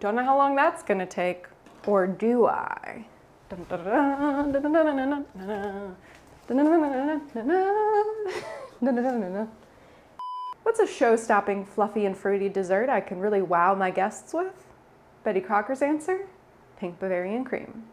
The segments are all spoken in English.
Don't know how long that's gonna take, or do I? What's a show-stopping, fluffy and fruity dessert I can really wow my guests with? Betty Crocker's answer? Pink Bavarian Cream.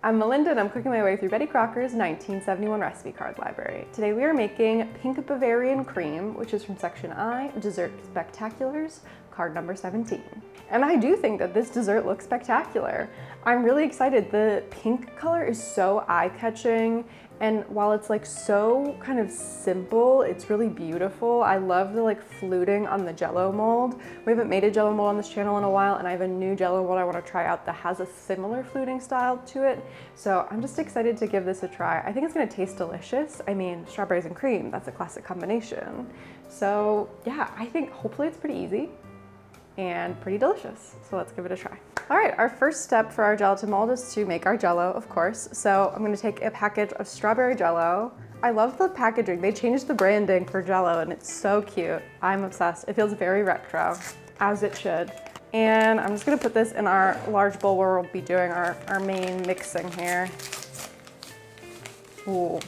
I'm Melinda and I'm cooking my way through Betty Crocker's 1971 recipe card library. Today we are making Pink Bavarian Cream, which is from section I, Dessert Spectaculars, card number 17. And I do think that this dessert looks spectacular. I'm really excited. The pink color is so eye-catching, and while it's like so kind of simple, it's really beautiful. I love the like fluting on the jello mold. We haven't made a jello mold on this channel in a while, and I have a new jello mold I want to try out that has a similar fluting style to it. So I'm just excited to give this a try. I think it's gonna taste delicious. I mean, strawberries and cream, that's a classic combination. So yeah, I think hopefully it's pretty easy and pretty delicious. So let's give it a try. All right, our first step for our gelatin mold is to make our jello, of course. So I'm gonna take a package of strawberry jello. I love the packaging. They changed the branding for jello and it's so cute. I'm obsessed. It feels very retro, as it should. And I'm just gonna put this in our large bowl where we'll be doing our main mixing here. Ooh,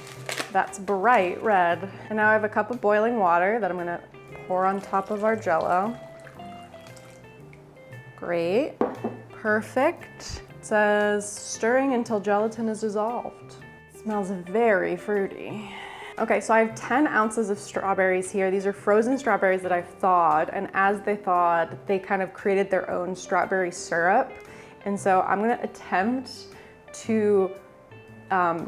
that's bright red. And now I have a cup of boiling water that I'm gonna pour on top of our jello. Great, perfect. It says stirring until gelatin is dissolved. It smells very fruity. Okay, so I have 10 ounces of strawberries here. These are frozen strawberries that I've thawed, and as they thawed, they kind of created their own strawberry syrup. And so I'm gonna attempt to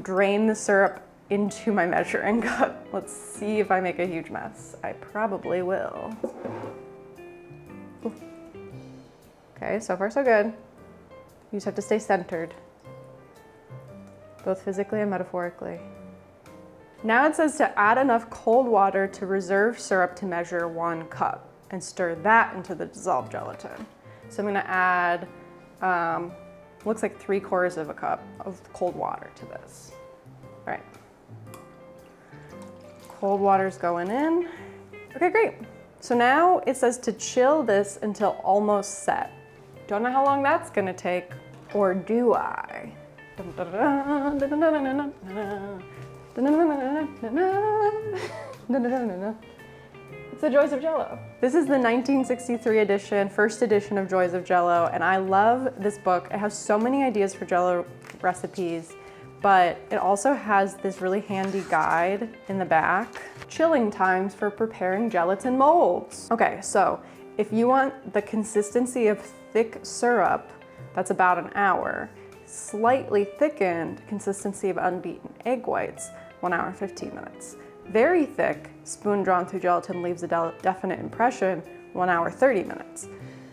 drain the syrup into my measuring cup. Let's see if I make a huge mess. I probably will. Ooh. Okay, so far so good. You just have to stay centered, both physically and metaphorically. Now it says to add enough cold water to reserve syrup to measure 1 cup and stir that into the dissolved gelatin. So I'm gonna add, looks like 3/4 of a cup of cold water to this. All right, cold water's going in. Okay, great. So now it says to chill this until almost set. Don't know how long that's gonna take, or do I? It's the Joys of Jello. This is the 1963 edition, first edition of Joys of Jello, and I love this book. It has so many ideas for Jello recipes, but it also has this really handy guide in the back. Chilling times for preparing gelatin molds. Okay, so if you want the consistency of thick syrup, that's about an hour. Slightly thickened consistency of unbeaten egg whites, 1 hour, 15 minutes. Very thick, spoon drawn through gelatin leaves a definite impression, 1 hour, 30 minutes.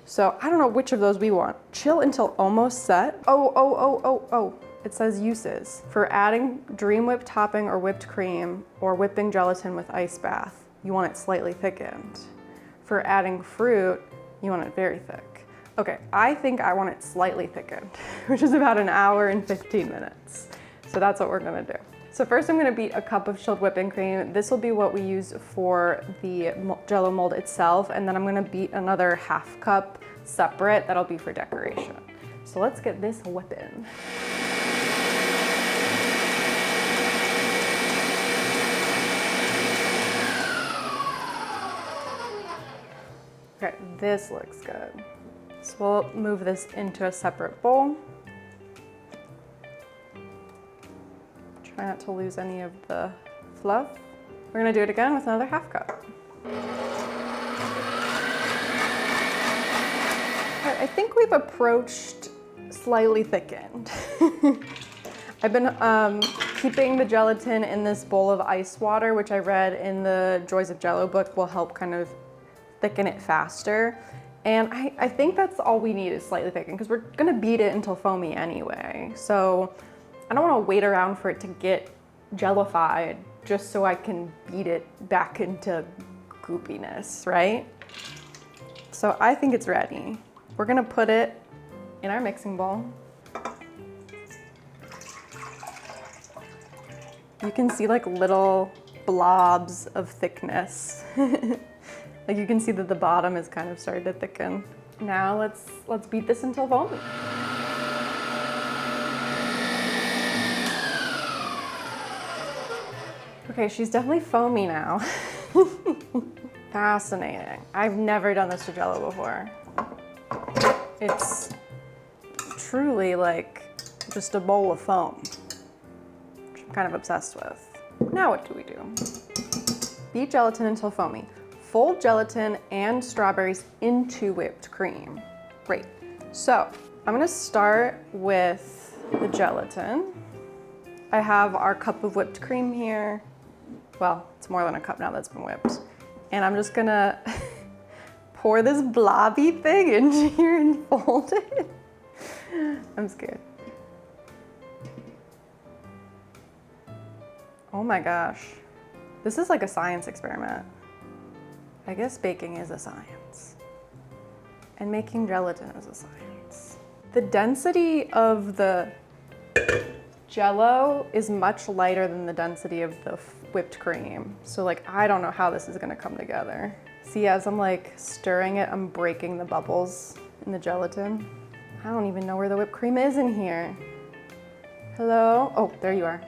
So I don't know which of those we want. Chill until almost set. Oh. It says uses. For adding Dream Whip topping or whipped cream, or whipping gelatin with ice bath, you want it slightly thickened. For adding fruit, you want it very thick. Okay, I think I want it slightly thickened, which is about 1 hour and 15 minutes. So that's what we're gonna do. So first I'm gonna beat a cup of chilled whipping cream. This will be what we use for the jello mold itself, and then I'm gonna beat another 1/2 cup separate, that'll be for decoration. So let's get this whipping. Okay, this looks good. So we'll move this into a separate bowl. Try not to lose any of the fluff. We're gonna do it again with another 1/2 cup. All right, I think we've approached slightly thickened. I've been keeping the gelatin in this bowl of ice water, which I read in the Joys of Jello book will help kind of thicken it faster. And I think that's all we need is slightly thickened, because we're gonna beat it until foamy anyway. So I don't wanna wait around for it to get jellified just so I can beat it back into goopiness, right? So I think it's ready. We're gonna put it in our mixing bowl. You can see like little blobs of thickness. Like you can see that the bottom is kind of starting to thicken. Now let's beat this until foamy. Okay, she's definitely foamy now. Fascinating. I've never done this to Jello before. It's truly like just a bowl of foam, which I'm kind of obsessed with. Now what do we do? Beat gelatin until foamy. Fold gelatin and strawberries into whipped cream. Great. So I'm gonna start with the gelatin. I have our cup of whipped cream here. Well, it's more than a cup now that's been whipped. And I'm just gonna pour this blobby thing into here and fold it. I'm scared. Oh my gosh. This is like a science experiment. I guess baking is a science. And making gelatin is a science. The density of the Jello is much lighter than the density of the whipped cream. So like, I don't know how this is gonna come together. See, as I'm like stirring it, I'm breaking the bubbles in the gelatin. I don't even know where the whipped cream is in here. Hello? Oh, there you are.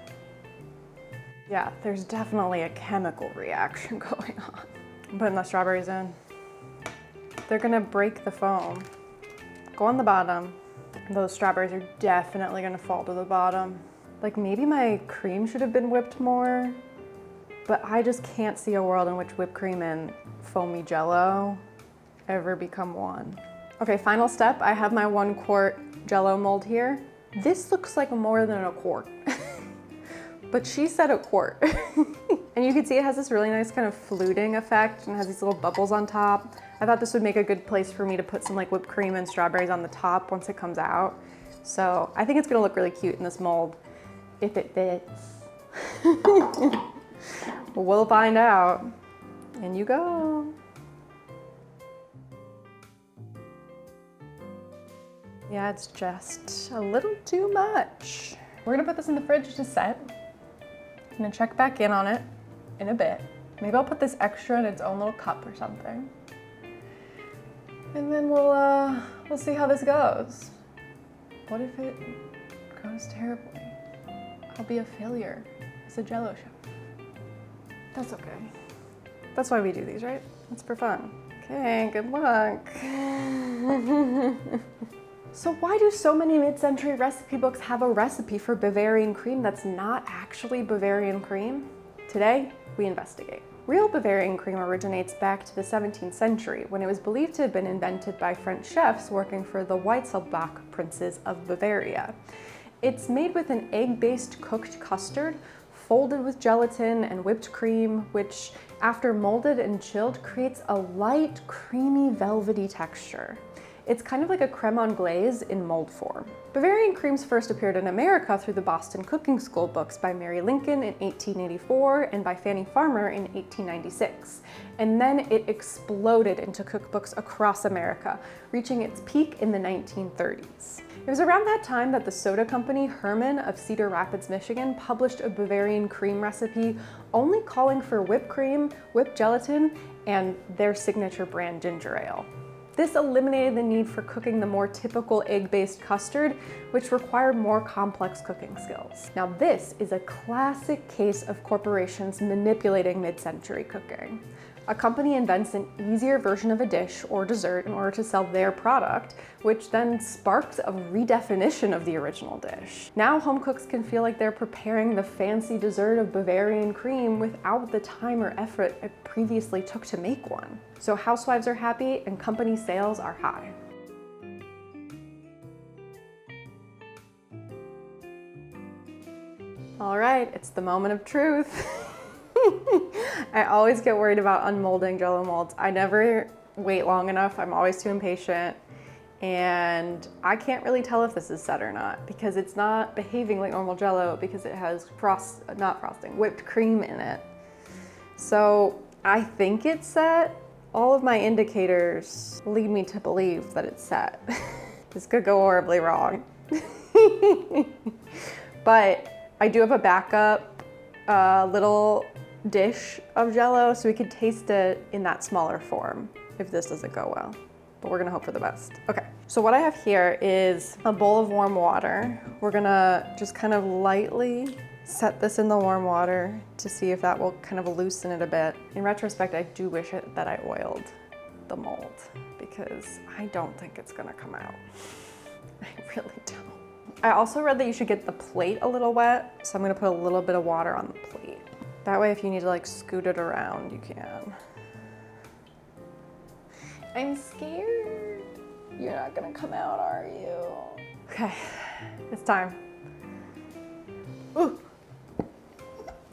Yeah, there's definitely a chemical reaction going on. I'm putting the strawberries in. They're gonna break the foam. Go on the bottom. Those strawberries are definitely gonna fall to the bottom. Like maybe my cream should have been whipped more, but I just can't see a world in which whipped cream and foamy Jello ever become one. Okay, final step. I have my 1 quart Jello mold here. This looks like more than a quart, but she said a quart. And you can see it has this really nice kind of fluting effect and has these little bubbles on top. I thought this would make a good place for me to put some like whipped cream and strawberries on the top once it comes out. So I think it's gonna look really cute in this mold, if it fits. We'll find out. In you go. Yeah, it's just a little too much. We're gonna put this in the fridge to set. I'm gonna check back in on it in a bit. Maybe I'll put this extra in its own little cup or something. And then we'll see how this goes. What if it goes terribly? I'll be a failure as a Jello chef. That's okay. That's why we do these, right? It's for fun. Okay, good luck. So why do so many mid-century recipe books have a recipe for Bavarian cream that's not actually Bavarian cream? Today, we investigate. Real Bavarian cream originates back to the 17th century, when it was believed to have been invented by French chefs working for the Weisselbach princes of Bavaria. It's made with an egg-based cooked custard, folded with gelatin and whipped cream, which, after molded and chilled, creates a light, creamy, velvety texture. It's kind of like a creme anglaise in mold form. Bavarian creams first appeared in America through the Boston Cooking School books by Mary Lincoln in 1884 and by Fanny Farmer in 1896. And then it exploded into cookbooks across America, reaching its peak in the 1930s. It was around that time that the soda company Herman of Cedar Rapids, Michigan published a Bavarian cream recipe only calling for whipped cream, whipped gelatin, and their signature brand ginger ale. This eliminated the need for cooking the more typical egg-based custard, which required more complex cooking skills. Now this is a classic case of corporations manipulating mid-century cooking. A company invents an easier version of a dish or dessert in order to sell their product, which then sparks a redefinition of the original dish. Now home cooks can feel like they're preparing the fancy dessert of Bavarian cream without the time or effort it previously took to make one. So housewives are happy and company sales are high. All right, it's the moment of truth. I always get worried about unmolding Jello molds. I never wait long enough. I'm always too impatient. And I can't really tell if this is set or not because it's not behaving like normal Jello because it has whipped cream in it. So I think it's set. All of my indicators lead me to believe that it's set. This could go horribly wrong. But I do have a backup little dish of jello, so we could taste it in that smaller form if this doesn't go well. But we're gonna hope for the best. Okay, so what I have here is a bowl of warm water. We're gonna just kind of lightly set this in the warm water to see if that will kind of loosen it a bit. In retrospect, I do wish that I oiled the mold because I don't think it's gonna come out. I really don't. I also read that you should get the plate a little wet, so I'm gonna put a little bit of water on the plate. That way if you need to like scoot it around, you can. I'm scared. You're not gonna come out, are you? Okay, it's time. Ooh.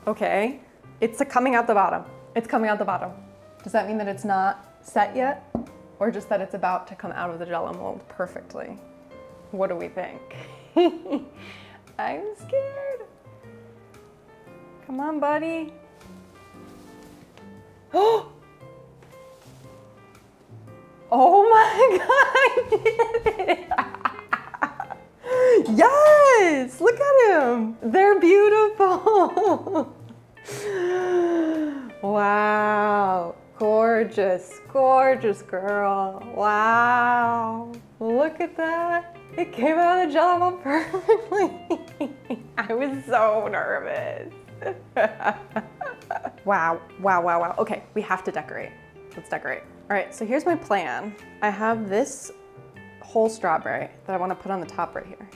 Okay, it's coming out the bottom. It's coming out the bottom. Does that mean that it's not set yet? Or just that it's about to come out of the jello mold perfectly? What do we think? I'm scared. Come on, buddy. Oh! Oh my God, I did it! Yes! Look at him! They're beautiful! Wow! Gorgeous, gorgeous girl. Wow! Look at that! It came out of the jello mold perfectly. I was so nervous. Wow, wow, wow, wow. Okay, we have to decorate. Let's decorate. All right, so here's my plan. I have this whole strawberry that I want to put on the top right here.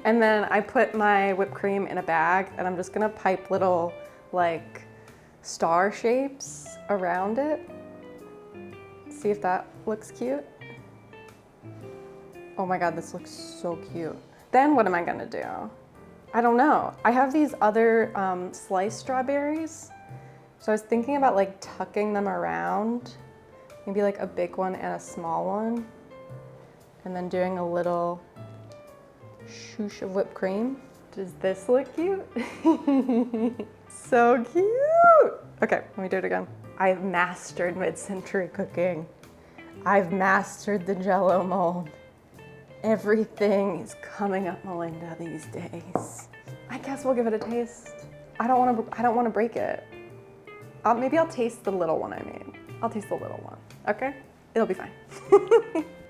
And then I put my whipped cream in a bag and I'm just gonna pipe little like star shapes around it. See if that looks cute. Oh my God, this looks so cute. Then what am I gonna do? I don't know. I have these other sliced strawberries. So I was thinking about like tucking them around, maybe like a big one and a small one, and then doing a little shoosh of whipped cream. Does this look cute? So cute. Okay, let me do it again. I've mastered mid-century cooking. I've mastered the jello mold. Everything is coming up Melinda these days. I guess we'll give it a taste. I don't want to break it. Maybe I'll taste the little one I made. I'll taste the little one, okay? It'll be fine.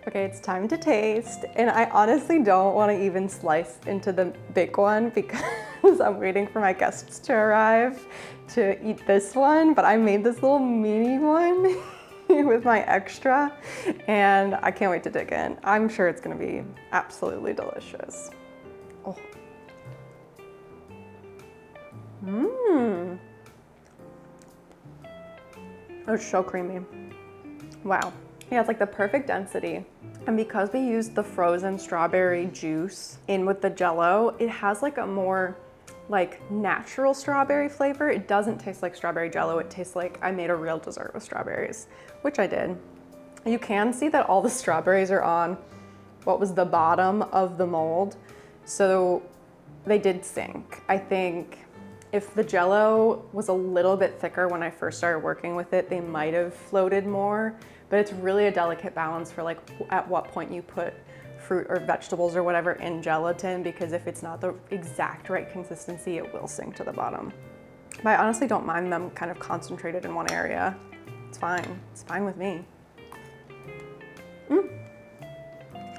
Okay, it's time to taste. And I honestly don't want to even slice into the big one because I'm waiting for my guests to arrive to eat this one, but I made this little mini one with my extra and I can't wait to dig in. I'm sure it's gonna be absolutely delicious. Oh. Mmm. It's so creamy. Wow. Yeah, it's like the perfect density. And because we used the frozen strawberry juice in with the jello, it has like a more like natural strawberry flavor. It doesn't taste like strawberry jello. It tastes like I made a real dessert with strawberries, which I did. You can see that all the strawberries are on what was the bottom of the mold. So they did sink. I think if the jello was a little bit thicker when I first started working with it, they might have floated more, but it's really a delicate balance for like at what point you put fruit or vegetables or whatever in gelatin, because if it's not the exact right consistency, it will sink to the bottom. But I honestly don't mind them kind of concentrated in one area. It's fine. It's fine with me.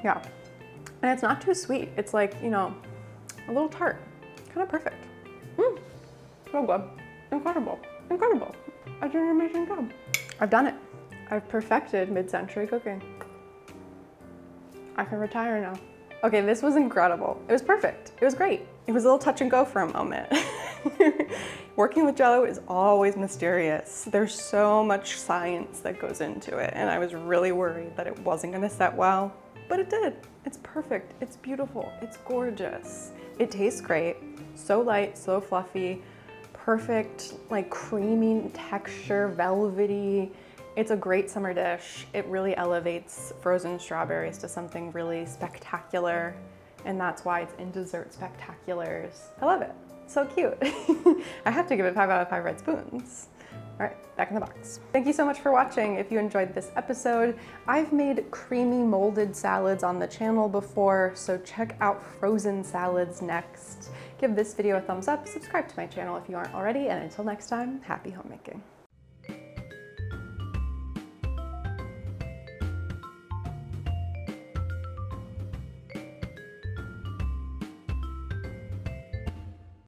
Yeah. And it's not too sweet. It's like, you know, a little tart. Kind of perfect. So good. Incredible. Incredible. I did an amazing job. I've done it. I've perfected mid-century cooking. I can retire now. Okay, this was incredible. It was perfect. It was great. It was a little touch and go for a moment. Working with jello is always mysterious. There's so much science that goes into it, and I was really worried that it wasn't gonna set well, but it did. It's perfect. It's beautiful. It's gorgeous. It tastes great. So light, so fluffy, perfect, like creamy texture, velvety. It's a great summer dish. It really elevates frozen strawberries to something really spectacular, and that's why it's in dessert spectaculars. I love it. So cute. I have to give it 5 out of 5 red spoons. All right, back in the box. Thank you so much for watching. If you enjoyed this episode, I've made creamy molded salads on the channel before, so check out frozen salads next. Give this video a thumbs up, subscribe to my channel if you aren't already, and until next time, happy homemaking.